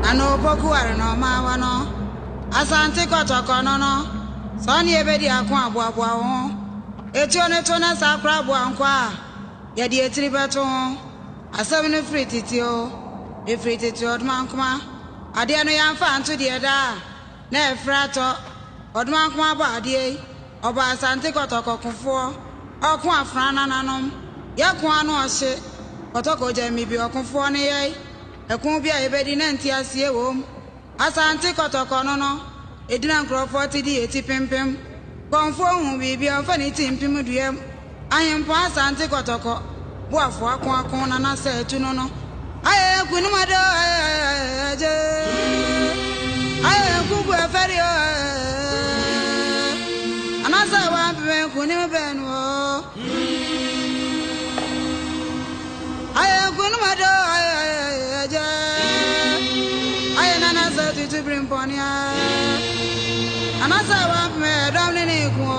ano poku are no ma wa no asante kotoko no no so ne ebedi akon aboabo ho etuo ne to na sakra abo ankwa ye de etiri beto asem ne frititio efrititio odmankoma ade no yamfa anto de da na efrato odmankoma ba ade oba asante kotoko kofo okun afrana nanom yakun anu ohye kotoko jami bi okunfo ne ye ekun bia ebedi na ntiasie wom asante kotoko no no edina nkrofo ti di eti pempem konfo hu bibia fa ni timpim duem ahempo asante kotoko boafo akon na na sa etu no no aye kunu mado aje aye kubu aferi o anasa wa be kunu benu o aye kunu mado aje aye nana sa tu brimponia anasa wa me dom ni ku